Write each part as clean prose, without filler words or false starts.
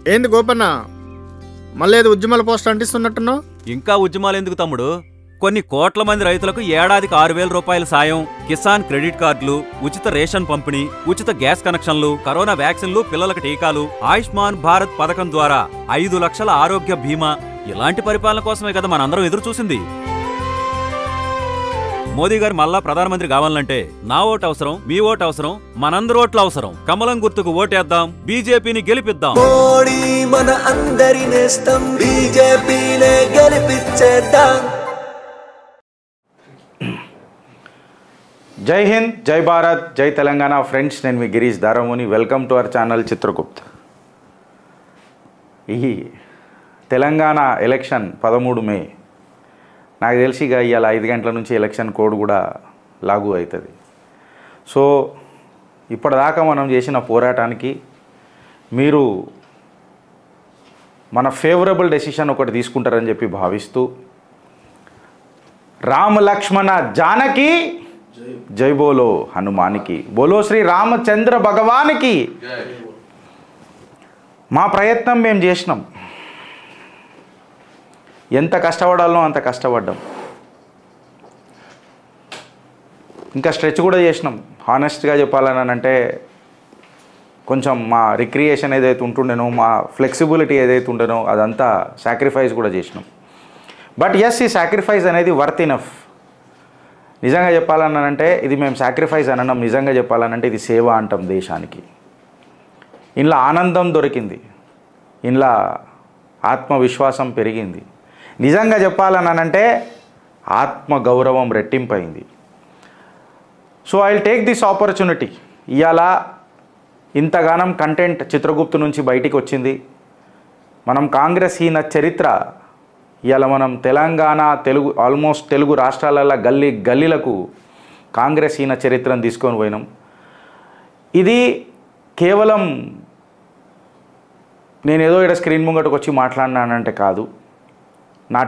ఏంది గోపన్న, మళ్ళీ ఏదో ఉద్యమాల పోస్ట్ అంటిస్తున్నట్టున్నావు? ఇంకా ఉద్యమాలు ఎందుకు తమ్ముడు? కొన్ని కోట్ల మంది రైతులకు ఏడాదికి 6,000 రూపాయల సాయం, కిసాన్ క్రెడిట్ కార్డులు, ఉచిత రేషన్ పంపిణీ, ఉచిత గ్యాస్ కనెక్షన్లు, కరోనా వ్యాక్సిన్లు, పిల్లలకు టీకాలు, ఆయుష్మాన్ భారత్ పథకం ద్వారా 5 లక్షల ఆరోగ్య బీమా. ఇలాంటి పరిపాలన కోసమే కదా మనందరం ఎదురు చూసింది. మోదీ గారు మళ్ళా ప్రధానమంత్రి కావాలంటే నా ఓటు అవసరం, మీ ఓటు అవసరం, మనందరి ఓట్లు అవసరం. కమలం గుర్తుకు ఓటేద్దాం, బీజేపీని గెలిపిద్దాం. మోడీ మన అందరి నేస్తం, బీజేపీనే గెలిపించేద్దాం. జై హింద్, జై భారత్, జై తెలంగాణ. ఫ్రెండ్స్, నేను మీ Girish Daramuni. Welcome to our channel Chitragupt. ఈ తెలంగాణ ఎలక్షన్ 13 మే. నాకు తెలిసి ఇవాళ 5 గంటల నుంచి ఎలక్షన్ కోడ్ కూడా లాగు అవుతుంది. సో ఇప్పటిదాకా మనం చేసిన పోరాటానికి మీరు మన ఫేవరబుల్ డెసిషన్ ఒకటి తీసుకుంటారని చెప్పి భావిస్తూ, రామ లక్ష్మణ జానకి జై బోలో హనుమానికి, బోలో శ్రీ రామచంద్ర భగవానికి. మా ప్రయత్నం మేము చేసినాం. ఎంత కష్టపడాలో అంత కష్టపడ్డాం. ఇంకా స్ట్రెచ్ కూడా చేసినాం. హానెస్ట్గా చెప్పాలని అంటే కొంచెం మా రిక్రియేషన్ ఏదైతే ఉంటుండేనో, మా ఫ్లెక్సిబిలిటీ ఏదైతే ఉండేనో అదంతా సాక్రిఫైస్ కూడా చేసినాం. బట్ ఎస్, ఈ సాక్రిఫైస్ అనేది వర్త్ ఇనఫ్. నిజంగా చెప్పాలనంటే ఇది మేము సాక్రిఫైస్ అనడం, నిజంగా చెప్పాలనంటే ఇది సేవ అంటాం దేశానికి. ఇందులో ఆనందం దొరికింది, ఇందులో ఆత్మవిశ్వాసం పెరిగింది. నిజంగా చెప్పాలనంటే ఆత్మగౌరవం రెట్టింపైంది. So I will take this opportunity. ఇవాళ ఇంతగానం కంటెంట్ చిత్రగుప్తు నుంచి బయటికి వచ్చింది. మనం కాంగ్రెస్ హీన చరిత్ర ఇవాళ మనం తెలంగాణ, ఆల్మోస్ట్ తెలుగు రాష్ట్రాలలో గల్లీలకు కాంగ్రెస్ హీన చరిత్రను తీసుకొని పోయినాం. ఇది కేవలం నేనేదో ఇక్కడ స్క్రీన్ ముంగటకు వచ్చి మాట్లాడినానంటే కాదు. మా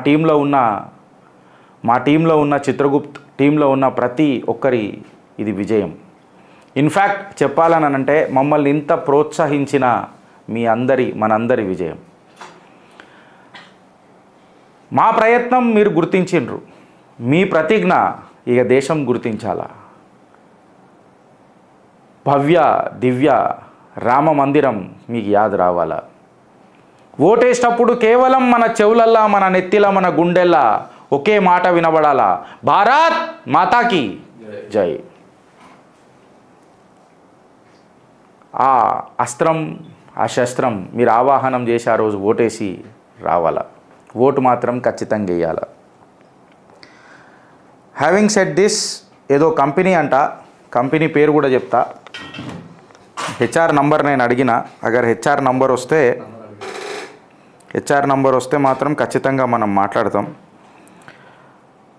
టీంలో ఉన్న చిత్రగుప్త్ టీంలో ఉన్న ప్రతి ఒక్కరి ఇది విజయం. ఇన్ఫ్యాక్ట్ చెప్పాలనంటే మమ్మల్ని ఇంత ప్రోత్సహించిన మనందరి విజయం. మా ప్రయత్నం మీరు గుర్తించిండ్రు. మీ ప్రతిజ్ఞ ఇక దేశం గుర్తించాలా. భవ్య దివ్య రామ మందిరం మీకు యాద రావాలా. ఓటేసేటప్పుడు కేవలం మన చెవులల్లా, మన నెత్తిలా, మన గుండెల్లా ఒకే మాట వినబడాలా, భారత్ మాతాకి జై. ఆ అస్త్రం, ఆ శస్త్రం మీరు ఆవాహనం చేసి ఆ రోజు ఓటేసి రావాలా. ఓటు మాత్రం ఖచ్చితంగా వేయాల. హ్యావింగ్ సెడ్ దిస్, ఏదో కంపెనీ అంట, కంపెనీ పేరు కూడా చెప్తా. హెచ్ఆర్ నంబర్ నేను అడిగిన. అగర్ హెచ్ఆర్ నంబర్ వస్తే మాత్రం ఖచ్చితంగా మనం మాట్లాడతాం.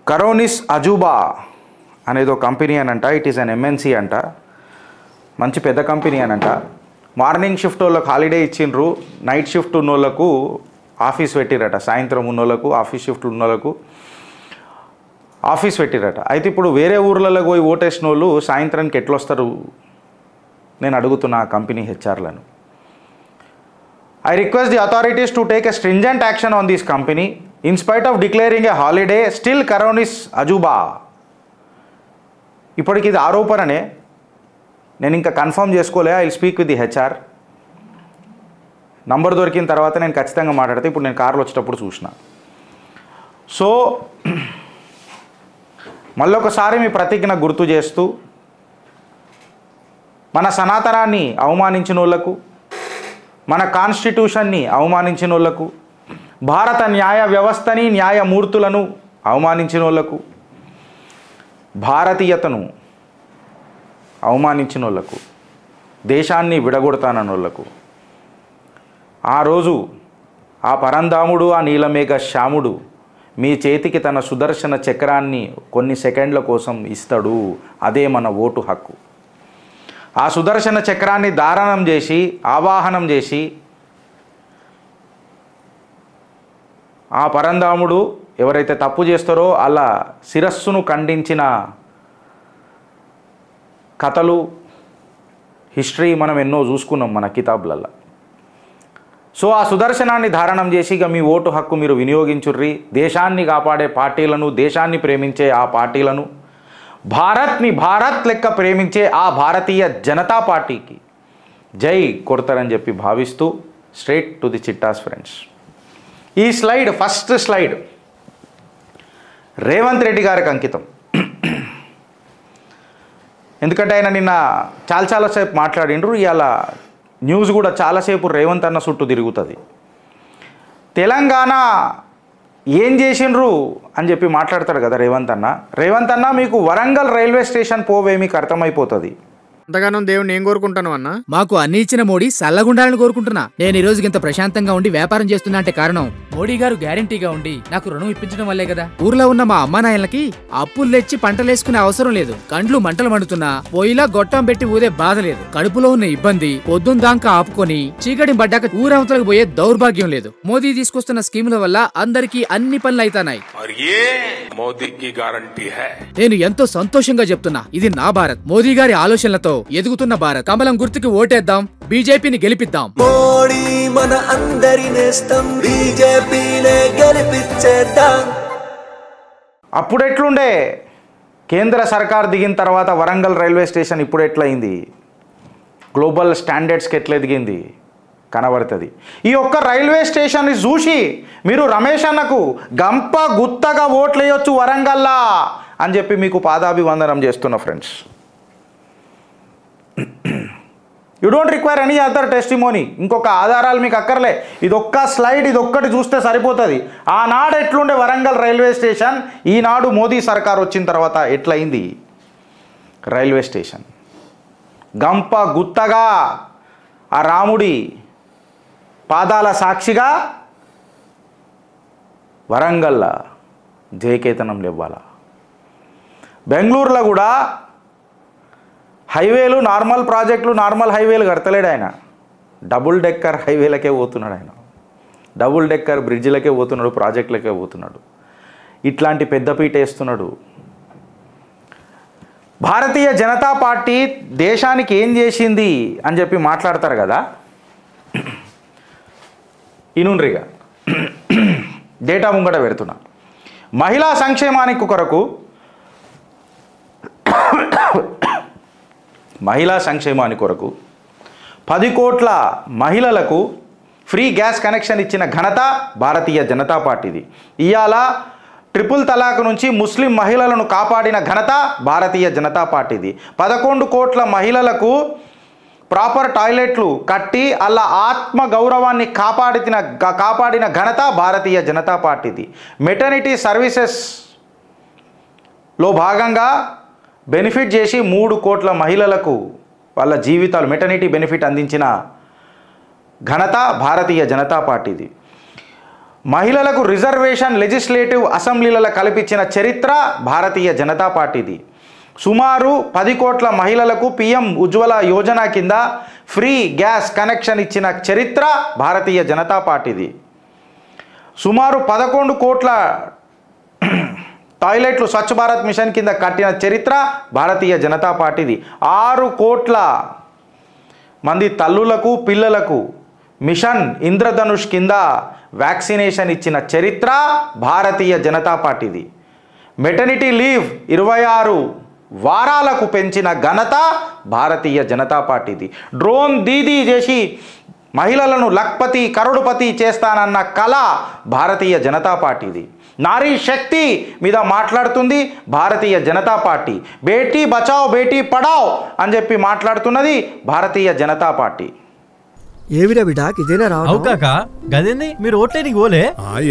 కరోనిస్ అజూబా అనేదో కంపెనీ అనంట. ఇట్ ఈస్ అన్ ఎంఎన్సీ అంట. మంచి పెద్ద కంపెనీ అనంట. మార్నింగ్ షిఫ్ట్ వాళ్ళకి హాలిడే ఇచ్చిండ్రు, నైట్ షిఫ్ట్ ఉన్న వాళ్ళకు ఆఫీస్ పెట్టిరట. సాయంత్రం ఉన్నోళ్ళకు, ఆఫీస్ షిఫ్ట్లు ఉన్నోళ్ళకు ఆఫీస్ పెట్టిరట. అయితే ఇప్పుడు వేరే ఊర్లలో పోయి ఓటేసిన వాళ్ళు సాయంత్రానికి ఎట్లొస్తారు నేను అడుగుతున్నా ఆ కంపెనీ హెచ్ఆర్లను. I request the authorities to take a stringent action on this company. In spite of declaring a holiday, still కరోనిస్ అజూబా. ఇప్పటికి ఇది ఆరోపణనే, నేను ఇంకా కన్ఫర్మ్ చేసుకోలే. I will speak with the HR. Number దొరికిన తర్వాత నేను ఖచ్చితంగా మాట్లాడితే. ఇప్పుడు నేను కార్లో వచ్చేటప్పుడు చూసిన. సో మళ్ళొకసారి మీ ప్రతిజ్ఞ గుర్తు చేస్తూ, మన సనాతనాన్ని అవమానించిన వాళ్ళకు, మన కాన్స్టిట్యూషన్ని అవమానించిన వాళ్ళకు, భారత న్యాయ వ్యవస్థని, న్యాయమూర్తులను అవమానించిన వాళ్ళకు, భారతీయతను అవమానించిన వాళ్ళకు, దేశాన్ని విడగొడతానన్న వాళ్ళకు, ఆ రోజు ఆ పరంధాముడు, ఆ నీలమేఘ శ్యాముడు మీ చేతికి తన సుదర్శన చక్రాన్ని కొన్ని సెకండ్ల కోసం ఇస్తాడు. అదే మన ఓటు హక్కు. ఆ సుదర్శన చక్రాన్ని ధారణం చేసి, ఆవాహనం చేసి, ఆ పరంధాముడు ఎవరైతే తప్పు చేస్తారో అలా శిరస్సును ఖండించిన కథలు, హిస్టరీ మనం ఎన్నో చూసుకున్నాం మన కితాబులలో. సో ఆ సుదర్శనాన్ని ధారణం చేసి ఇక మీ ఓటు హక్కు మీరు వినియోగించుర్రి. దేశాన్ని కాపాడే పార్టీలను, దేశాన్ని ప్రేమించే ఆ పార్టీలను, భారత్ని భారత్ లెక్క ప్రేమించే ఆ భారతీయ జనతా పార్టీకి జై కొడతారని చెప్పి భావిస్తూ స్ట్రైట్ టు ది చిట్టాస్ ఫ్రెండ్స్. ఈ slide, first slide Revanth Reddy గారికి అంకితం. ఎందుకంటే ఆయన నిన్న చాలాసేపు మాట్లాడిండ్రు. ఇవాళ న్యూస్ కూడా చాలాసేపు రేవంత్ అన్న చుట్టూ తిరుగుతుంది. తెలంగాణ ఏం చేసిండ్రు అని చెప్పి మాట్లాడతాడు కదా రేవంత్ అన్న. రేవంత్ అన్న మీకు వరంగల్ రైల్వే స్టేషన్ పోవే మీకు అర్థమైపోతుంది. అంతగానో దేవుడిని ఏం కోరుకుంటాను అన్న? మాకు అన్ని ఇచ్చిన మోడీ సల్లగుండాలని కోరుకుంటున్నా. నేను ఈ రోజుకి ఇంత ప్రశాంతంగా ఉండి వ్యాపారం చేస్తున్నా అంటే కారణం మోడీ గారు గ్యారంటీగా ఉండి నాకు రుణం ఇప్పించడం వల్లే కదా. ఊర్లో ఉన్న మా అమ్మానాయలకి అప్పులు తెచ్చి పంటలేసుకునే అవసరం లేదు. కండ్లు మంటలు మండుతున్నా పొయ్యిలా గొట్టం పెట్టి ఊదే బాధ లేదు. కడుపులో ఉన్న ఇబ్బంది పొద్దున్న దాకా ఆపుకొని చీకటి పడ్డాక ఊరవతలకు పోయే దౌర్భాగ్యం లేదు. మోదీ తీసుకొస్తున్న స్కీముల వల్ల అందరికీ అన్ని పనులు అయితానాయి. నేను ఎంతో సంతోషంగా చెప్తున్నా, ఇది నా భారత్. మోదీ గారి ఆలోచనలతో ఎదుగుతున్న భారత్. కమలం గుర్తుకి ఓటేద్దాం, బీజేపీని గెలిపిద్దాం. మోడీ మన అందరి నేస్తం, బీజేపీనే గెలిపించేద్దాం. అప్పుడు ఎట్లుండే కేంద్ర సర్కార్ దిగిన తర్వాత వరంగల్ రైల్వే స్టేషన్ ఇప్పుడు ఎట్లయింది, గ్లోబల్ స్టాండర్డ్స్కి ఎట్లా ఎదిగింది కనబడుతుంది. ఈ ఒక్క రైల్వే స్టేషన్ని చూసి మీరు రమేష్ అన్నకు గంప గుత్తగా ఓట్లు వేయొచ్చు వరంగల్లా అని చెప్పి మీకు పాదాభివందనం చేస్తున్నా friends. You don't require any other testimony. ఇంకొక ఆధారాలు మీకు అక్కర్లే. ఇదొక్క స్లైడ్, ఇదొక్కటి చూస్తే సరిపోతుంది. ఆనాడు ఎట్లుండే వరంగల్ రైల్వే స్టేషన్, ఈనాడు మోదీ సర్కార్ వచ్చిన తర్వాత ఎట్లయింది రైల్వే స్టేషన్. గంప గుత్తగా ఆ రాముడి పాదాల సాక్షిగా వరంగల్లా జయకేతనం లేవ్వాల. బెంగళూరులో కూడా హైవేలు, నార్మల్ ప్రాజెక్టులు, నార్మల్ హైవేలు కడతలేడు ఆయన. డబుల్ డెక్కర్ హైవేలకే పోతున్నాడు ఆయన. డబుల్ డెక్కర్ బ్రిడ్జిలకే పోతున్నాడు, ప్రాజెక్టులకే పోతున్నాడు. ఇట్లాంటి పెద్దపీట వేస్తున్నాడు. భారతీయ జనతా పార్టీ దేశానికి ఏం చేసింది అని చెప్పి మాట్లాడతారు కదా. ఇనుండ్రిగా డేటా ముంగట పెడుతున్నా. మహిళా సంక్షేమానికి కొరకు 10 కోట్ల మహిళలకు ఫ్రీ గ్యాస్ కనెక్షన్ ఇచ్చిన ఘనత భారతీయ జనతా పార్టీది. ఇవాళ ట్రిపుల్ తలాక్ నుంచి ముస్లిం మహిళలను కాపాడిన ఘనత భారతీయ జనతా పార్టీది. 11 కోట్ల మహిళలకు ప్రాపర్ టాయిలెట్లు కట్టి అలా ఆత్మ గౌరవాన్ని కాపాడిన ఘనత భారతీయ జనతా పార్టీది. మెటర్నిటీ సర్వీసెస్లో భాగంగా బెనిఫిట్ చేసి 3 కోట్ల మహిళలకు వాళ్ళ జీవితాలు మెటర్నిటీ బెనిఫిట్ అందించిన ఘనత భారతీయ జనతా పార్టీది. మహిళలకు రిజర్వేషన్ లెజిస్లేటివ్ అసెంబ్లీలలో కల్పించిన చరిత్ర భారతీయ జనతా పార్టీది. సుమారు 10 కోట్ల మహిళలకు పిఎం ఉజ్వల యోజన కింద ఫ్రీ గ్యాస్ కనెక్షన్ ఇచ్చిన చరిత్ర భారతీయ జనతా పార్టీది. సుమారు 11 కోట్ల టాయిలెట్లు స్వచ్ఛ భారత్ మిషన్ కింద కట్టిన చరిత్ర భారతీయ జనతా పార్టీది. 6 కోట్ల మంది తల్లులకు పిల్లలకు మిషన్ ఇంద్రధనుష్ కింద వ్యాక్సినేషన్ ఇచ్చిన చరిత్ర భారతీయ జనతా పార్టీది. మెటర్నిటీ లీవ్ 26 వారాలకు పెంచిన ఘనత భారతీయ జనతా పార్టీది. డ్రోన్ దీదీ చేసి మహిళలను లక్పతి కరోడుపతి చేస్తానన్న కళ భారతీయ జనతా పార్టీది. నారీ శక్తి మీద మాట్లాడుతుంది భారతీయ జనతా పార్టీ. బేటీ బచావ్ బేటీ పడావ్ అని చెప్పి మాట్లాడుతున్నది భారతీయ జనతా పార్టీ. ఏవిరా బిడ్డా ఇదేనా రావు కాక గదేంది మీరు ఓట్లేనికి పోలే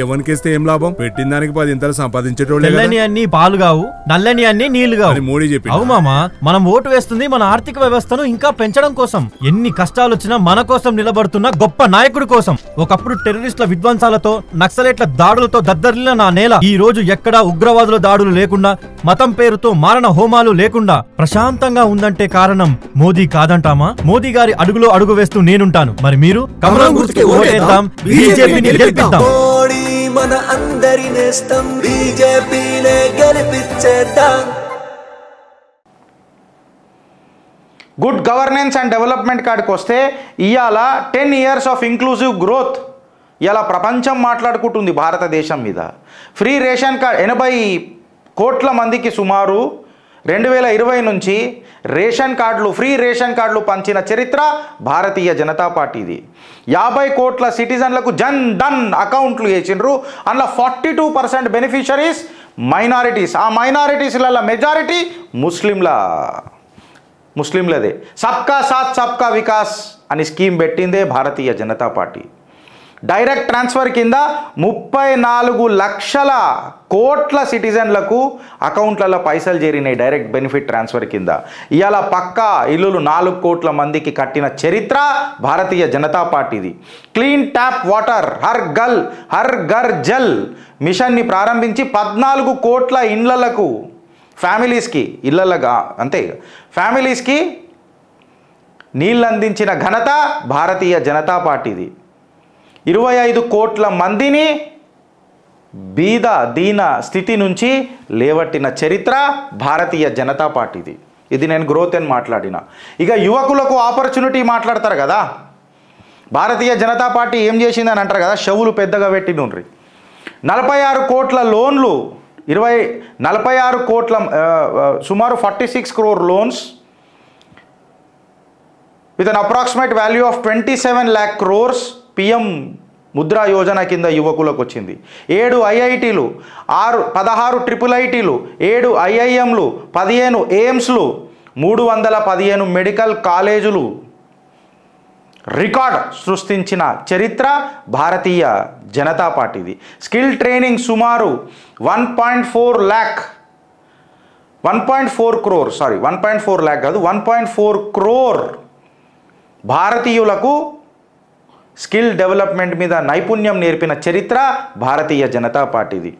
ఎవరికేస్తే ఏం లాభం పెట్టిన దానికి 10 ఇంతలు సంపాదించేటోళ్ళే తెల్లని అన్ని పాలు కావు నల్లని అన్ని నీళ్లు కావు మోడీ చెప్పి అవు మామా మనం ఓటు వేస్తుంది మన ఆర్థిక వ్యవస్థను ఇంకా పెంచడం కోసం. ఎన్ని కష్టాలు వచ్చినా మన కోసం నిలబడుతున్న గొప్ప నాయకుడి కోసం. ఒకప్పుడు టెర్రరిస్టుల విధ్వంసాలతో నక్సలైట్ల దాడులతో దద్దరిల్లిన నా నేల ఈ రోజు ఎక్కడా ఉగ్రవాదుల దాడులు లేకుండా మతం పేరుతో మారణ హోమాలు లేకుండా ప్రశాంతంగా ఉందంటే కారణం మోదీ కాదంటామా? మోదీ గారి అడుగులో అడుగు వేస్తూ నేనుంటాను. మరి మీరు కమలం గుర్తుకి ఓటేద్దాం, బీజేపీని గెలిపిద్దాం. మోడీ మన అందరి నేస్తం, బీజేపీనే గెలిపించేద్దాం. గుడ్ గవర్నెన్స్ అండ్ డెవలప్మెంట్ కాడికి వస్తే ఇవాళ 10 years ఆఫ్ ఇంక్లూజివ్ గ్రోత్ ఇలా ప్రపంచం మాట్లాడుకుంటుంది భారతదేశం మీద. ఫ్రీ రేషన్ కార్డ్ 80 కోట్ల మందికి సుమారు 2020 నుంచి ఫ్రీ రేషన్ కార్డులు పంచిన చరిత్ర భారతీయ జనతా పార్టీది. 50 కోట్ల సిటిజన్లకు జన్ ధన్ అకౌంట్లు వేసిండ్రు. అందులో 42% బెనిఫిషరీస్ మైనారిటీస్. ఆ మైనారిటీస్ల మెజారిటీ ముస్లింలదే. సబ్కా సాత్ సబ్కా వికాస్ అని స్కీమ్ పెట్టిందే భారతీయ జనతా పార్టీ. డైరెక్ట్ ట్రాన్స్ఫర్ కింద 34 లక్షల కోట్ల సిటిజన్లకు అకౌంట్లలో పైసలు చేరినాయి డైరెక్ట్ బెనిఫిట్ ట్రాన్స్ఫర్ కింద. ఇవాళ పక్కా ఇల్లులు 4 కోట్ల మందికి కట్టిన చరిత్ర భారతీయ జనతా పార్టీది. Clean tap water Har Ghar Jal మిషన్ని ప్రారంభించి 14 కోట్ల ఇండ్లకు ఫ్యామిలీస్కి నీళ్ళు అందించిన ఘనత భారతీయ జనతా పార్టీది. 25 కోట్ల మందిని దీన స్థితి నుంచి లేవట్టిన చరిత్ర భారతీయ జనతా పార్టీది. ఇది నేను గ్రోత్ అని మాట్లాడిన. ఇక యువకులకు ఆపర్చునిటీ మాట్లాడతారు కదా. భారతీయ జనతా పార్టీ ఏం చేసిందని అంటారు కదా, షవులు పెద్దగా పెట్టినుండ్రి. 46 కోట్ల లోన్లు 46 కోట్ల సుమారు 46 crore loans with an approximate value of 27 lakh crores PM Mudra Yojana కింద యువకులకు వచ్చింది. 7 ఐఐటీలు, 16 ట్రిపుల్ ఐటీలు, 7 ఐఐఎంలు, 15 ఎయిమ్స్లు, 315 మెడికల్ కాలేజీలు రికార్డ్ సృష్టించిన చరిత్ర భారతీయ జనతా పార్టీది. స్కిల్ ట్రైనింగ్ సుమారు 1.4 crore భారతీయులకు స్కిల్ డెవలప్మెంట్ మీద నైపుణ్యం నేర్పిన చరిత్ర భారతీయ జనతా పార్టీది.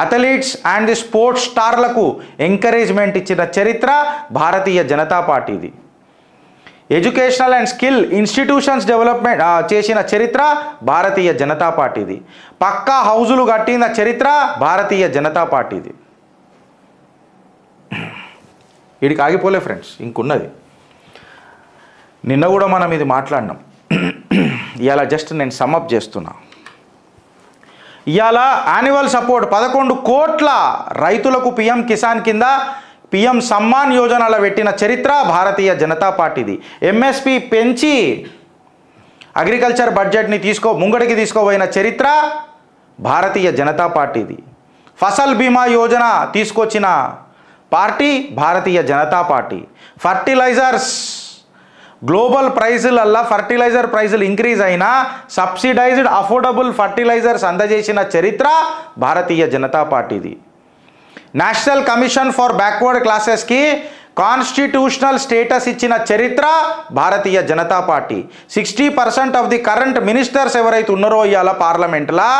అథ్లీట్స్ అండ్ ది స్పోర్ట్స్ స్టార్లకు ఎంకరేజ్మెంట్ ఇచ్చిన చరిత్ర భారతీయ జనతా పార్టీది. Educational and skill institutions development చేసిన చరిత్ర భారతీయ జనతా పార్టీది. పక్కా హౌజులు కట్టిన చరిత్ర భారతీయ జనతా పార్టీది. వీడికి ఆగిపోలే ఫ్రెండ్స్, ఇంకున్నది. నిన్న కూడా మనం ఇది మాట్లాడినాం. ఇవాళ జస్ట్ నేను సమ్అప్ చేస్తున్నా. ఇవాళ యాన్యువల్ సపోర్ట్ 11 కోట్ల రైతులకు పిఎం కిసాన్ కింద పిఎం సమ్మాన్ యోజనలో పెట్టిన చరిత్ర భారతీయ జనతా పార్టీది. ఎంఎస్పి పెంచి అగ్రికల్చర్ బడ్జెట్ని ముంగడికి తీసుకోబోయిన చరిత్ర భారతీయ జనతా పార్టీది. ఫసల్ బీమా యోజన తీసుకొచ్చిన party Bharatiya Janata party. Fertilisers global ప్రైజులల్లా ఫర్టిలైజర్ ప్రైజులు ఇంక్రీజ్ అయినా సబ్సిడైజ్డ్ అఫోర్డబుల్ ఫర్టిలైజర్స్ అందజేసిన చరిత్ర భారతీయ జనతా పార్టీది. నేషనల్ కమిషన్ ఫర్ బ్యాక్వర్డ్ క్లాసెస్కి కాన్స్టిట్యూషనల్ స్టేటస్ ఇచ్చిన చరిత్ర Bharatiya Janata party. 60% of the current ministers ఎవరైతే ఉన్నారో ఇవాళ పార్లమెంట్లో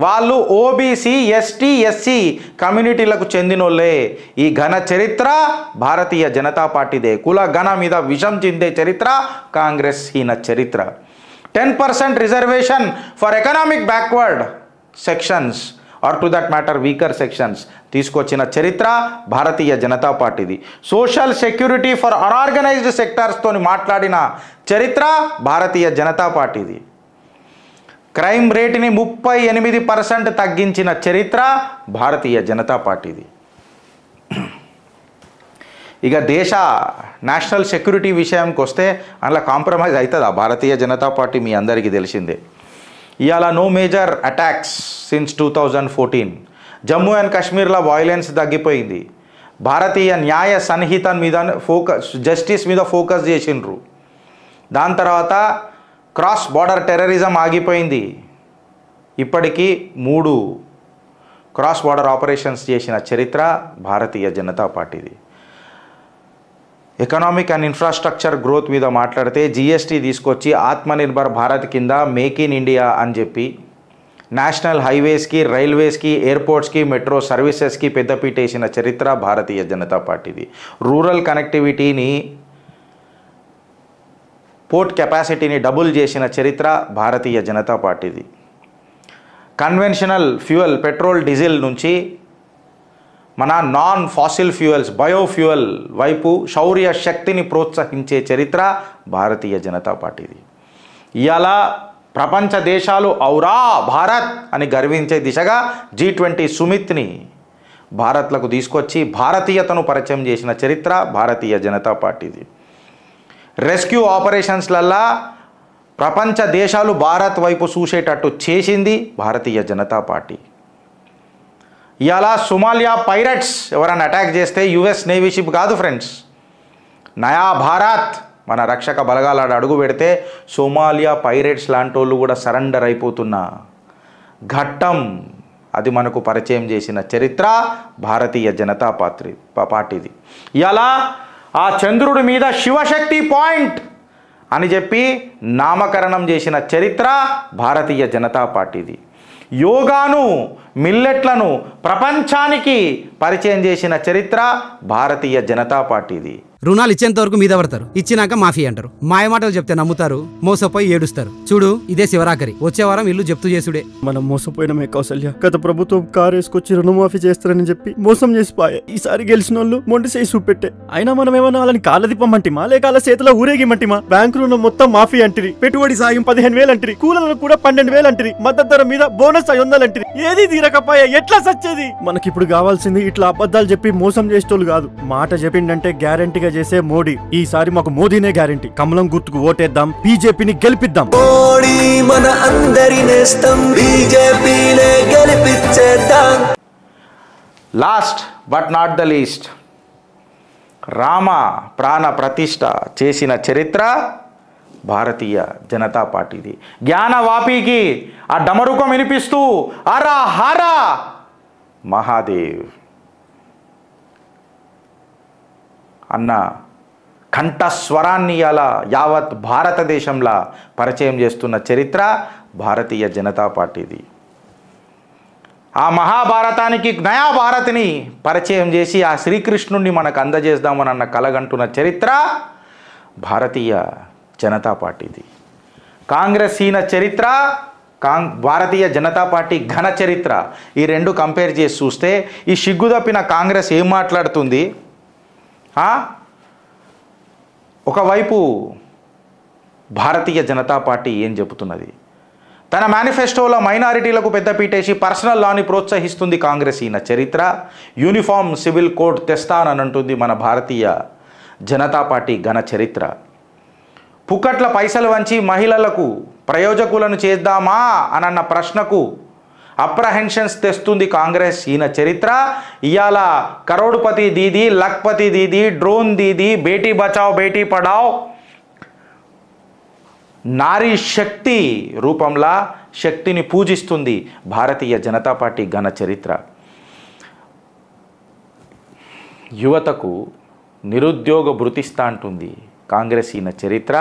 వాళ్ళు ఓబీసీ, ఎస్టీ, ఎస్సీ కమ్యూనిటీలకు చెందినోళ్ళే. ఈ ఘన చరిత్ర భారతీయ జనతా పార్టీదే. కుల ఘన మీద విషం చిందే చరిత్ర కాంగ్రెస్ హీన చరిత్ర. 10% reservation for economic backward sections or to that matter weaker sections తీసుకొచ్చిన చరిత్ర భారతీయ జనతా పార్టీది. సోషల్ సెక్యూరిటీ ఫర్ అన్ఆర్గనైజ్డ్ సెక్టార్స్తో మాట్లాడిన చరిత్ర భారతీయ జనతా పార్టీది. క్రైమ్ రేటుని 38% తగ్గించిన చరిత్ర భారతీయ జనతా పార్టీది. ఇక దేశ నేషనల్ సెక్యూరిటీ విషయానికి వస్తే అందులో కాంప్రమైజ్ అవుతుందా భారతీయ జనతా పార్టీ? మీ అందరికీ తెలిసిందే. ఇవాళ no major attacks since 2014. Jammu and కాశ్మీర్లో వైలెన్స్ తగ్గిపోయింది. భారతీయ న్యాయ సంహిత మీద జస్టిస్ మీద ఫోకస్ చేసిండ్రు. దాని తర్వాత క్రాస్ బార్డర్ టెర్రరిజం ఆగిపోయింది. ఇప్పటికీ 3 క్రాస్ బార్డర్ ఆపరేషన్స్ చేసిన చరిత్ర భారతీయ జనతా పార్టీది. ఎకనామిక్ అండ్ ఇన్ఫ్రాస్ట్రక్చర్ గ్రోత్ మీద మాట్లాడితే జిఎస్టీ తీసుకొచ్చి ఆత్మనిర్భర్ భారత్ కింద మేక్ ఇన్ ఇండియా అని చెప్పి నేషనల్ హైవేస్కి, రైల్వేస్కి, ఎయిర్పోర్ట్స్కి, మెట్రో సర్వీసెస్కి పెద్దపీట వేసిన చరిత్ర భారతీయ జనతా పార్టీది. రూరల్ కనెక్టివిటీని, పోర్ట్ కెపాసిటీని డబుల్ చేసిన చరిత్ర భారతీయ జనతా పార్టీది. కన్వెన్షనల్ ఫ్యూయల్ పెట్రోల్, డీజిల్ నుంచి మన నాన్ ఫాసిల్ ఫ్యూయల్స్ బయోఫ్యూయల్ వైపు శౌర్య శక్తిని ప్రోత్సహించే చరిత్ర భారతీయ జనతా పార్టీది. ఇవాళ ప్రపంచ దేశాలు ఔరా భారత్ అని గర్వించే దిశగా G20 సుమిత్ని భారత్లకు తీసుకొచ్చి భారతీయతను పరిచయం చేసిన చరిత్ర భారతీయ జనతా పార్టీది. రెస్క్యూ ఆపరేషన్స్లల్లా ప్రపంచ దేశాలు భారత్ వైపు చూసేటట్టు చేసింది భారతీయ జనతా పార్టీ. ఇవాళ సోమాలియా పైరట్స్ ఎవరైనా అటాక్ చేస్తే యుఎస్ నేవీ షిప్ కాదు ఫ్రెండ్స్, నయా భారత్ మన రక్షక బలగాలు అడుగు పెడితే సోమాలియా పైరట్స్ లాంటి వాళ్ళు కూడా సరెండర్ అయిపోతున్న ఘట్టం అది మనకు పరిచయం చేసిన చరిత్ర భారతీయ జనతా పార్టీది. ఇలా ఆ చంద్రుడి మీద శివశక్తి పాయింట్ అని చెప్పి నామకరణం చేసిన చరిత్ర భారతీయ జనతా పార్టీది. యోగాను మిల్లెట్లను ప్రపంచానికి పరిచయం చేసిన చరిత్ర భారతీయ జనతా పార్టీది. రుణాలు ఇచ్చేంత వరకు మీద పడతారు, ఇచ్చినాక మాఫీ అంటారు. మాయమాటలు చెప్తే నమ్ముతారు, మోసపోయి ఏడుస్తారు. చూడు ఇదే శివరాకరి, వచ్చే వారం ఇల్లు జప్తు చేసుడే. మనం మోసపోయినమే కౌసల్య. గత ప్రభుత్వం కారు వేసుకొచ్చి రుణమాఫీ చేస్తారని చెప్పి మోసం చేసిపోయే. ఈసారి గెలిచిన వాళ్ళు మొండి చేసి చూపెట్టే. అయినా మనం ఏమన్నా వాళ్ళని కాళ్ళ దిప్పమంటిమా లేక వాళ్ళ చేతిలో ఊరేగిమంటిమా? బ్యాంకు రుణం మొత్తం మాఫీ అంటిరి, పెట్టుబడి సాయం 15,000 అంటిరి, కూలీలకు కూడా 12,000 అంటిరి, మద్దతు ధర మీద బోనస్ 500 అంటిరి. ఏది తీరకపోయా ఎట్లా సచ్చేది? మనకిప్పుడు కావాల్సింది ఇట్లా అబద్ధాలు చెప్పి మోసం చేసేటోళ్ళు కాదు, మాట చెప్పిండంటే గ్యారంటీగా చేసే మోడీ. ఈసారి మాకు మోదీనే గ్యారంటీ. కమలం గుర్తుకు ఓటేద్దాం, బీజేపీని గెలిపిద్దాం. మోడీ మన అందరి నేస్తం, బీజేపీనే గెలిపించేద్దాం. Last but not the least, Rama ప్రాణ ప్రతిష్ఠ చేసిన చరిత్ర భారతీయ జనతా పార్టీది. జ్ఞానవాపికి ఆ డమరుకం వినిపిస్తూ హర హర మహాదేవ్ అన్న కంఠస్వరాన్ని అలా యావత్ భారతదేశంలో పరిచయం చేస్తున్న చరిత్ర భారతీయ జనతా పార్టీది. ఆ మహాభారతానికి నయా భారత్ని పరిచయం చేసి ఆ శ్రీకృష్ణుణ్ణి మనకు అందజేద్దామని అన్న కలగంటున్న చరిత్ర భారతీయ జనతా పార్టీది. కాంగ్రెస్ హీన చరిత్ర, భారతీయ జనతా పార్టీ ఘన చరిత్ర, ఈ రెండు కంపేర్ చేసి చూస్తే ఈ సిగ్గుదప్పిన కాంగ్రెస్ ఏం మాట్లాడుతుంది? ఒకవైపు భారతీయ జనతా పార్టీ ఏం చెబుతున్నది? తన మేనిఫెస్టోలో మైనారిటీలకు పెద్దపీటేసి పర్సనల్ లాని ప్రోత్సహిస్తుంది కాంగ్రెస్ ఈయన చరిత్ర. యూనిఫామ్ సివిల్ కోడ్ తెస్తానంటుంది మన భారతీయ జనతా పార్టీ ఘన చరిత్ర. పుక్కట్ల పైసలు వంచి మహిళలకు ప్రయోజకులను చేద్దామా అనన్న ప్రశ్నకు అప్రహెన్షన్స్ తెస్తుంది కాంగ్రెస్ ఈయన చరిత్ర. ఇవాళ కరోడ్పతి దీదీ, లక్పతి దీదీ, డ్రోన్ దీదీ, బేటీ బచావ్ బేటీ పడావ్ నారీ శక్తి రూపంలో శక్తిని పూజిస్తుంది భారతీయ జనతా పార్టీ ఘన చరిత్ర. యువతకు నిరుద్యోగ భృతిస్తా అంటుంది కాంగ్రెస్ ఈయన చరిత్ర.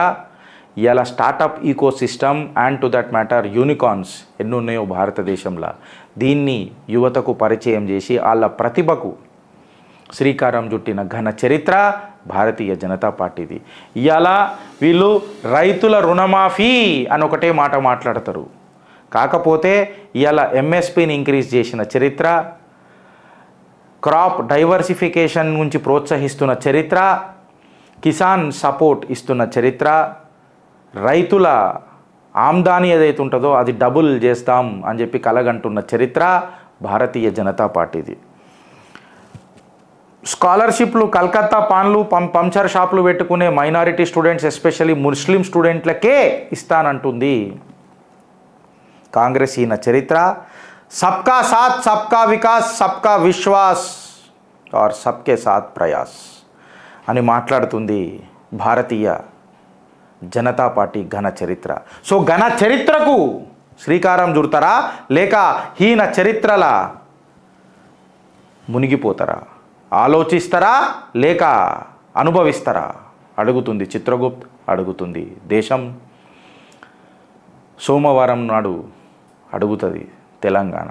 ఇలా startup ecosystem and to that matter unicorns ఎన్ని ఉన్నాయో భారతదేశంలో, దీన్ని యువతకు పరిచయం చేసి వాళ్ళ ప్రతిభకు శ్రీకారం చుట్టిన ఘన చరిత్ర భారతీయ జనతా పార్టీది. ఇవాళ వీళ్ళు రైతుల రుణమాఫీ అని ఒకటే మాట మాట్లాడతారు, కాకపోతే ఇవాళ ఎంఎస్పీని ఇంక్రీజ్ చేసిన చరిత్ర, క్రాప్ డైవర్సిఫికేషన్ నుంచి ప్రోత్సహిస్తున్న చరిత్ర, కిసాన్ సపోర్ట్ ఇస్తున్న చరిత్ర, రైతుల ఆమ్దాని ఏదైతే ఉంటుందో అది డబుల్ చేస్తాం అని చెప్పి కలగంటున్న చరిత్ర భారతీయ జనతా పార్టీది. స్కాలర్షిప్లు కలకత్తా పాన్లు పంచర్ షాపులు పెట్టుకునే మైనారిటీ స్టూడెంట్స్ ఎస్పెషల్లీ ముస్లిం స్టూడెంట్లకే ఇస్తానంటుంది కాంగ్రెస్ ఈయన చరిత్ర. సబ్కా సాత్ సబ్కా వికాస్ సబ్కా విశ్వాస్ ఆర్ సబ్కే సాత్ ప్రయాస్ అని మాట్లాడుతుంది భారతీయ జనతా పార్టీ ఘన చరిత్ర. సో ఘన చరిత్రకు శ్రీకారం చుడతారా లేక హీన చరిత్రల మునిగిపోతారా? ఆలోచిస్తారా లేక అనుభవిస్తారా అడుగుతుంది చిత్రగుప్త్, అడుగుతుంది దేశం. సోమవారం నాడు అడుగుతుంది తెలంగాణ.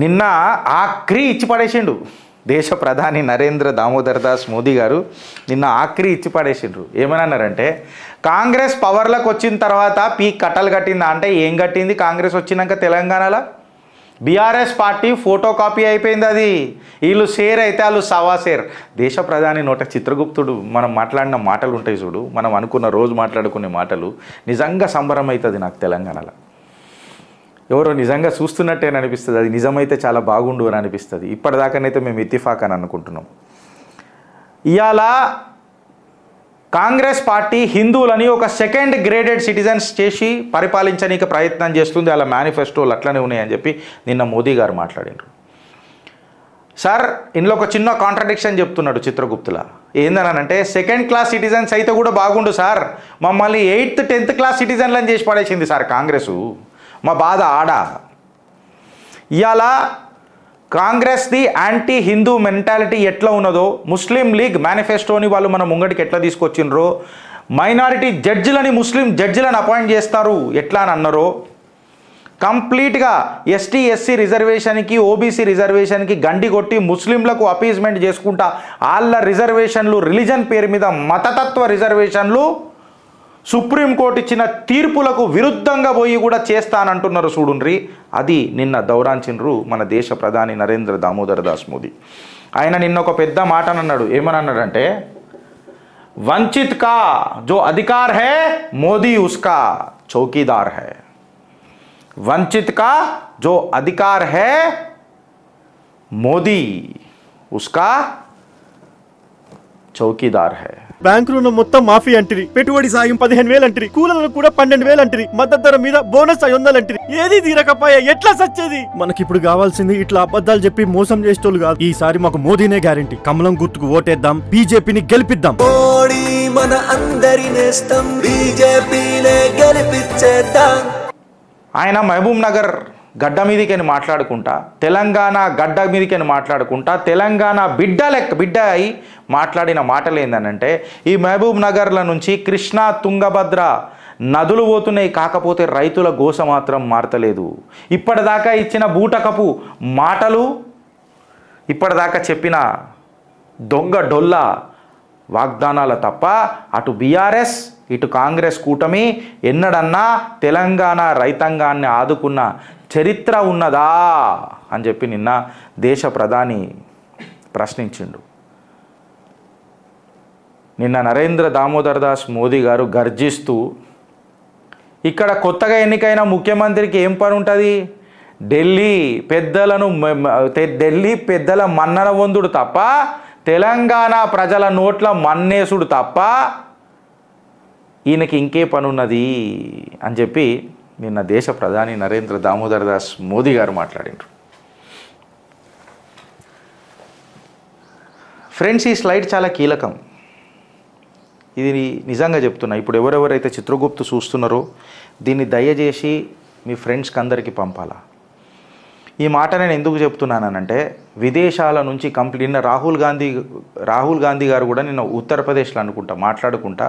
నిన్న ఆఖరి ఇచ్చి పడేసిండు దేశ ప్రధాని నరేంద్ర దామోదర్ దాస్ మోదీ గారు. నిన్న ఆఖరి ఇచ్చి పడేసిండ్రు. ఏమన్నారంటే కాంగ్రెస్ పవర్లకు వచ్చిన తర్వాత పీక్ కట్టలు కట్టిందా అంటే ఏం కట్టింది కాంగ్రెస్ వచ్చినాక తెలంగాణలో? బీఆర్ఎస్ పార్టీ ఫోటో కాపీ అయిపోయింది. అది వీళ్ళు షేర్ అయితే వాళ్ళు సవా షేర్. దేశ ప్రధాని నోట చిత్రగుప్తుడు మనం మాట్లాడిన మాటలు ఉంటాయి చూడు, మనం అనుకున్న రోజు మాట్లాడుకునే మాటలు నిజంగా సంబరం అవుతుంది నాకు తెలంగాణలో. ఎవరో నిజంగా చూస్తున్నట్టే అనిపిస్తుంది, అది నిజమైతే చాలా బాగుండు అని అనిపిస్తుంది. ఇప్పటిదాకానైతే మేము ఇత్తిఫాక్ అని అనుకుంటున్నాం. ఇవాళ కాంగ్రెస్ పార్టీ హిందువులని ఒక సెకండ్ గ్రేడెడ్ సిటిజన్స్ చేసి పరిపాలించడానికి ప్రయత్నం చేస్తుంది. అలా మేనిఫెస్టోలు అట్లనే ఉన్నాయని చెప్పి నిన్న మోదీ గారు మాట్లాడినారు. సార్ ఇందులో ఒక చిన్న కాంట్రడిక్షన్ చెప్తున్నాడు చిత్రగుప్తుల. ఏందనంటే సెకండ్ క్లాస్ సిటిజన్స్ అయితే కూడా బాగుండు సార్, మమ్మల్ని 8th 10th క్లాస్ సిటిజన్లను చేసి పడేసింది సార్ కాంగ్రెసు. మా బాధ ఆడ. ఇవాళ కాంగ్రెస్ది యాంటీ హిందూ మెంటాలిటీ ఎట్లా ఉన్నదో, ముస్లిం లీగ్ మేనిఫెస్టోని వాళ్ళు మన ముంగడికి ఎట్లా తీసుకొచ్చిండ్రో, మైనారిటీ జడ్జిలని ముస్లిం జడ్జిలను అపాయింట్ చేస్తారు ఎట్లా అని అన్నారో, కంప్లీట్గా ఎస్టీ ఎస్సీ రిజర్వేషన్కి ఓబీసీ రిజర్వేషన్కి గండి కొట్టి ముస్లింలకు అపీజ్మెంట్ చేసుకుంటా వాళ్ళ రిజర్వేషన్లు రిలీజన్ పేరు మీద మతతత్వ రిజర్వేషన్లు సుప్రీంకోర్టు ఇచ్చిన తీర్పులకు విరుద్ధంగా పోయి కూడా చేస్తానంటున్నారు చూడుండ్రి. అది నిన్న దౌరాంచిన్రు మన దేశ ప్రధాని నరేంద్ర దామోదర్ దాస్ మోదీ. ఆయన నిన్న ఒక పెద్ద మాట అన్నాడు. ఏమన్నాడంటే, వంచిత్ కా జో అధికార్ హై మోదీ ఉస్కా చౌకీదార్ హై. వంచిత్ కా జో అధికార్ హై మోదీ ఉస్కా చౌకీదార్ హై. బ్యాంకు రుణం మొత్తం మాఫీ అంటిరి, పెట్టుబడి సాయం 15,000 అంటిరి, కూలీలకు కూడా 12,000 అంటిరి, మద్దతు ధర మీద బోనస్ 500 అంటిరి. ఏది తీరకపోయా ఎట్లా సచ్చేది? మనకిప్పుడు కావాల్సింది ఇట్లా అబద్ధాలు చెప్పి మోసం చేసేటోళ్ళు కాదు. ఈసారి మాకు మోదీనే గ్యారెంటీ. కమలం గుర్తుకు ఓటేద్దాం, బీజేపీని గెలిపిద్దాం. మోడీ మన అందరి నేస్తం, బీజేపీనే గెలిపించేద్దాం. ఆయన మహబూబ్ నగర్ గడ్డ మీదికని మాట్లాడుకుంటా, తెలంగాణ గడ్డ మీదికని మాట్లాడుకుంటా, తెలంగాణ బిడ్డ అయి మాట్లాడిన మాటలు ఏందనంటే, ఈ మహబూబ్ నగర్ల నుంచి కృష్ణా తుంగభద్ర నదులు పోతున్నాయి, కాకపోతే రైతుల గోస మాత్రం మారతలేదు. ఇప్పటిదాకా ఇచ్చిన బూటకపు మాటలు, ఇప్పటిదాకా చెప్పిన దొంగ డొల్ల వాగ్దానాల తప్ప అటు బీఆర్ఎస్ ఇటు కాంగ్రెస్ కూటమి ఎన్నడన్నా తెలంగాణ రైతాంగాన్ని ఆదుకున్న చరిత్ర ఉన్నదా అని చెప్పి నిన్న దేశ ప్రధాని ప్రశ్నించిండు. నిన్న నరేంద్ర దామోదర్ దాస్ మోదీ గారు గర్జిస్తూ, ఇక్కడ కొత్తగా ఎన్నికైన ముఖ్యమంత్రికి ఏం పని ఉంటుంది? ఢిల్లీ పెద్దల మన్నన వందుడు తప్ప, తెలంగాణ ప్రజల నోట్ల మన్నేసుడు తప్ప ఈయనకి ఇంకే పని ఉన్నది అని చెప్పి నిన్న దేశ ప్రధాని నరేంద్ర దామోదర్ దాస్ మోదీ గారు మాట్లాడిండ్రు. ఫ్రెండ్స్, ఈ స్లైడ్ చాలా కీలకం. ఇది నిజంగా చెప్తున్నా. ఇప్పుడు ఎవరెవరైతే చిత్రగుప్తు చూస్తున్నారో దీన్ని దయచేసి మీ ఫ్రెండ్స్కి అందరికీ పంపాలా. ఈ మాట నేను ఎందుకు చెప్తున్నానంటే, విదేశాల నుంచి నిన్న రాహుల్ గాంధీ గారు కూడా నిన్న ఉత్తరప్రదేశ్లో అనుకుంటా మాట్లాడుకుంటా,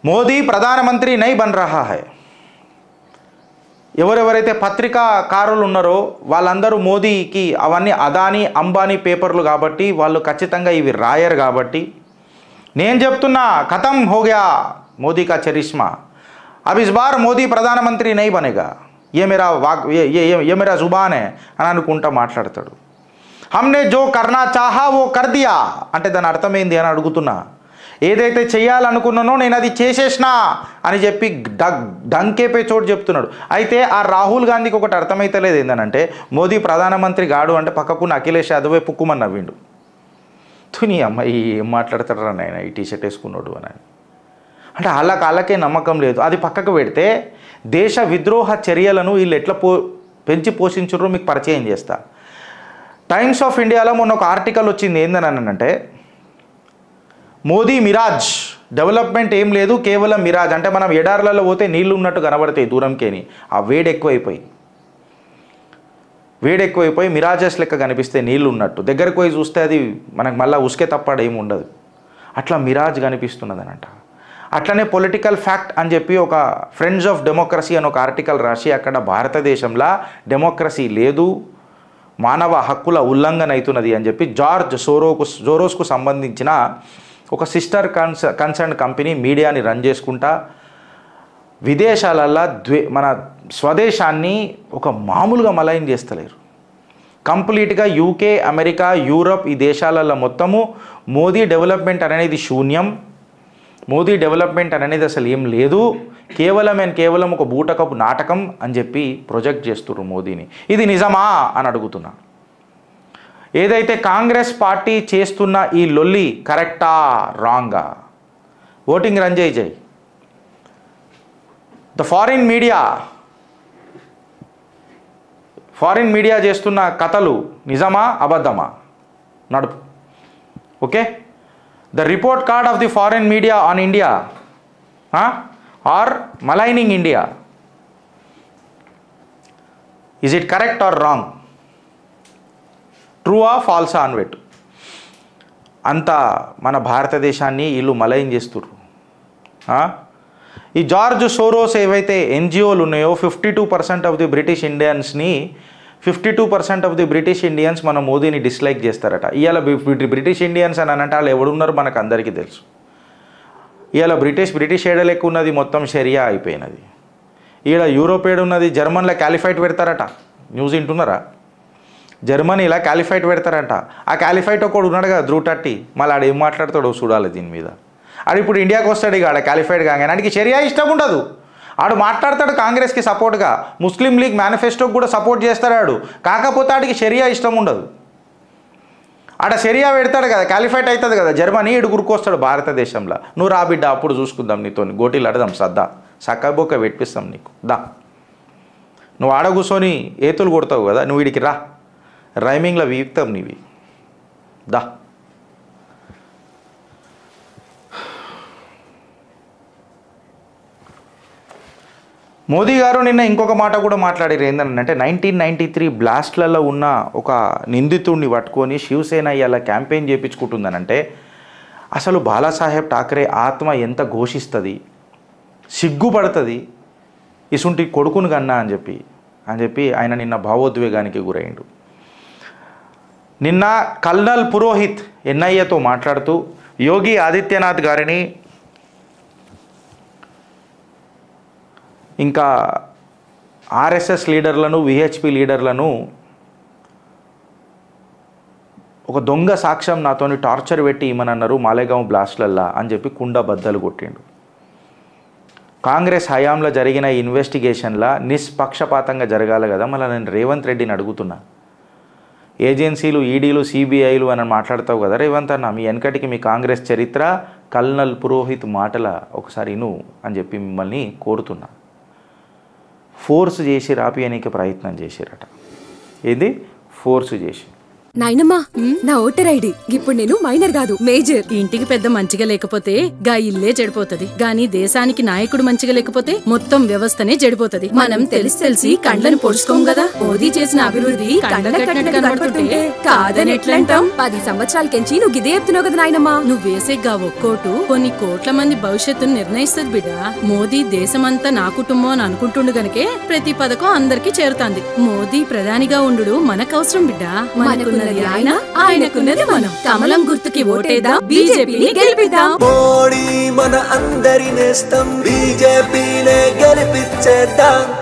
మోదీ ప్రధానమంత్రి నై బన్ రహా హై. ఎవరెవరైతే పత్రికాకారులు ఉన్నారో వాళ్ళందరూ మోదీకి అవన్నీ అదానీ అంబానీ పేపర్లు కాబట్టి వాళ్ళు ఖచ్చితంగా ఇవి రాయరు కాబట్టి నేను చెప్తున్నా, ఖతం హో గయా మోదీ కా చరిష్మా. अब इस बार మోదీ ప్రధానమంత్రి నై బనేగా, ये मेरा जुबान है అని అనుకుంటా మాట్లాడతాడు. हमने जो करना चाहा वो कर दिया అంటే దాని అర్థమైంది అని అడుగుతున్నా. ఏదైతే చేయాలనుకున్నానో నేను అది చేసేసినా అని చెప్పి డంకేపే చోటు చెప్తున్నాడు. అయితే ఆ రాహుల్ గాంధీకి ఒకటి అర్థమైతలేదు. ఏంటంటే, మోదీ ప్రధానమంత్రి గాడు అంటే పక్కకున్న అఖిలేష్ యాదవ్ పుక్కుమని నవ్విండు. తుని అమ్మాయి ఏం మాట్లాడతాడు రా నాయన, ఈ టీషర్ట్ వేసుకున్నాడు అని. అంటే వాళ్ళకే నమ్మకం లేదు. అది పక్కకు పెడితే దేశ విద్రోహ చర్యలను వీళ్ళు ఎట్లా పెంచి పోషించారో మీకు పరిచయం చేస్తా. టైమ్స్ ఆఫ్ ఇండియాలో మొన్న ఒక ఆర్టికల్ వచ్చింది. ఏందనంటే, మోదీ మిరాజ్, డెవలప్మెంట్ ఏం లేదు, కేవలం మిరాజ్. అంటే మనం ఎడార్లలో పోతే నీళ్లు ఉన్నట్టు కనబడతాయి దూరంకేని, ఆ వేడి ఎక్కువైపోయి మిరాజెస్ లెక్క కనిపిస్తే నీళ్లు ఉన్నట్టు, దగ్గరకు పోయి చూస్తే అది మనకు మళ్ళీ ఉసుకే తప్పాడు ఏమి ఉండదు. అట్లా మిరాజ్ కనిపిస్తున్నది అనంట. అట్లనే పొలిటికల్ ఫ్యాక్ట్ అని చెప్పి ఒక ఫ్రెండ్స్ ఆఫ్ డెమోక్రసీ అని ఒక ఆర్టికల్ రాసి, అక్కడ భారతదేశంలో డెమోక్రసీ లేదు, మానవ హక్కుల ఉల్లంఘన అవుతున్నది అని చెప్పి జార్జ్ సోరోస్కు సంబంధించిన ఒక సిస్టర్ కన్సర్న్ కంపెనీ మీడియాని రన్ చేసుకుంటా విదేశాలల్లో మన స్వదేశాన్ని ఒక మామూలుగా మలయం చేస్తలేరు. కంప్లీట్గా యూకే, అమెరికా, యూరప్ ఈ దేశాలలో మొత్తము మోదీ డెవలప్మెంట్ అనేది శూన్యం, మోదీ డెవలప్మెంట్ అనేది అసలు ఏం లేదు, కేవలం ఒక బూటకపు నాటకం అని చెప్పి ప్రొజెక్ట్ చేస్తున్నారు మోదీని. ఇది నిజమా అని అడుగుతున్నా. ఏదైతే కాంగ్రెస్ పార్టీ చేస్తున్న ఈ లొల్లి కరెక్టా రాంగా? ఓటింగ్ రన్ జై. ద ఫారిన్ మీడియా చేస్తున్న కథలు నిజమా అబద్ధమా నడుపు. Okay, the report card of the foreign media on India are maligning India, is it correct or wrong? ట్రూవా ఫాల్సా అన్వెట్. అంత మన భారతదేశాన్ని వీళ్ళు మలయం చేస్తుర్రు. ఈ జార్జ్ సోరోస్ ఏవైతే ఎన్జిఓలు ఉన్నాయో 52% ఆఫ్ ది బ్రిటిష్ ఇండియన్స్ని 52% ఆఫ్ ది బ్రిటిష్ ఇండియన్స్ మన మోదీని డిస్లైక్ చేస్తారట. ఇవాళ బ్రిటిష్ ఇండియన్స్ అని అంటే వాళ్ళు ఎవడున్నారు మనకు అందరికీ తెలుసు. ఇవాళ బ్రిటిష్ ఏడ లెక్క ఉన్నది మొత్తం షరియా అయిపోయినది. ఈడ యూరోప్ ఏడు ఉన్నది, జర్మన్లో క్యాలిఫైట్ పెడతారట. న్యూస్ వింటున్నారా? జర్మనీలా క్యాలిఫైట్ పెడతారట. ఆ క్యాలిఫైట్ ఒకడు ఉన్నాడు కదా ధ్రువ్, మళ్ళీ ఆడు ఏం మాట్లాడతాడో చూడాలి దీని మీద. ఆడు ఇప్పుడు ఇండియాకి వస్తాడు ఇక ఆడ క్యాలిఫైడ్ కాగానే, ఆడికి షరియా ఇష్టం ఉండదు. ఆడు మాట్లాడతాడు కాంగ్రెస్కి సపోర్ట్గా, ముస్లిం లీగ్ మేనిఫెస్టోకి కూడా సపోర్ట్ చేస్తాడు ఆడు, కాకపోతే ఆడికి షరియా ఇష్టం ఉండదు. ఆడ షరియా పెడతాడు కదా, క్యాలిఫైట్ అవుతుంది కదా జర్మనీ, ఇడు గురుకొస్తాడు భారతదేశంలో. నువ్వు రా బిడ్డ, అప్పుడు చూసుకుందాం నీతో, గోటీలు అడదాం సద్దా, సక్కబొక్క పెట్టిస్తాం నీకు దా. నువ్వు ఆడ కూర్చొని ఏతులు కొడతావు కదా, నువ్వు వీడికి రా, రైమింగ్లో వీక్తాం నీవి దా. మోదీ గారు నిన్న ఇంకొక మాట కూడా మాట్లాడారు. ఏంటంటే 1993 బ్లాస్ట్లలో ఉన్న ఒక నిందితుడిని పట్టుకొని శివసేన ఇలా క్యాంపెయిన్ చేయించుకుంటుందనంటే అసలు బాలాసాహెబ్ ఠాకరే ఆత్మ ఎంత ఘోషిస్తుంది, సిగ్గుపడుతుంది ఇసుంటి కొడుకును కన్నా అని చెప్పి ఆయన నిన్న భావోద్వేగానికి గురైండు. నిన్న కల్నల్ పురోహిత్ ఎన్ఐఏతో మాట్లాడుతూ యోగి ఆదిత్యనాథ్ గారిని ఇంకా ఆర్ఎస్ఎస్ లీడర్లను, విహెచ్పి లీడర్లను ఒక దొంగ సాక్ష్యం నాతోని టార్చర్ పెట్టి ఇమ్మనన్నారు మాలేగాం బ్లాస్ట్లల్లా అని చెప్పి కుండ బద్దలు కొట్టిండు. కాంగ్రెస్ హయాంలో జరిగిన ఇన్వెస్టిగేషన్లా నిష్పక్షపాతంగా జరగాలి కదా. మళ్ళీ నేను రేవంత్ రెడ్డిని అడుగుతున్నా, ఏజెన్సీలు, ఈడీలు, సిబిఐలు అని మాట్లాడతావు కదా రేవంత్ అన్న, మీ వెనకటికి మీ కాంగ్రెస్ చరిత్ర, కల్నల్ పురోహిత్ మాటల ఒకసారి ఇను అని చెప్పి మిమ్మల్ని కోరుతున్నా. ఫోర్స్ చేసి రాపియనీకి ప్రయత్నం చేసిరట. ఏది ఫోర్స్ చేసి? నాయనమ్మా, నా ఓటర్ ఐడి ఇప్పుడు నేను మైనర్ కాదు, మేజర్. ఇంటికి పెద్ద మంచిగా లేకపోతే గా ఇల్లే చెడిపోతది, గాని దేశానికి నాయకుడు మంచిగా లేకపోతే మొత్తం వ్యవస్థనే చెడిపోతది. మనం తెలిసి కండ్లను పొడుచుకోం కదా. మోదీ చేసిన అభివృద్ధి కండ్ల కట్టినట్టు కనబడుతుంటే కాదని ఎట్లంటాం? 10 సంవత్సరాలకెంచి నువ్వు గిదే చెప్తున్నావు కదా నాయనమ్మా. నువ్వు వేసే గా ఒక్కోటు కొన్ని కోట్ల మంది భవిష్యత్తును నిర్ణయిస్తుంది బిడ్డ. మోదీ దేశమంతా నా కుటుంబం అని అనుకుంటుండు గనకే ప్రతి పథకం అందరికి చేరుతాంది. మోదీ ప్రధానిగా ఉండు మనకు అవసరం బిడ్డ. ఆయన, ఆయనకున్నది మనం. కమలం గుర్తుకి ఓటేద్దాం, బీజేపీని గెలిపిద్దాం. మోడీ మన అందరి నేస్తం, బీజేపీనే గెలిపించేద్దాం.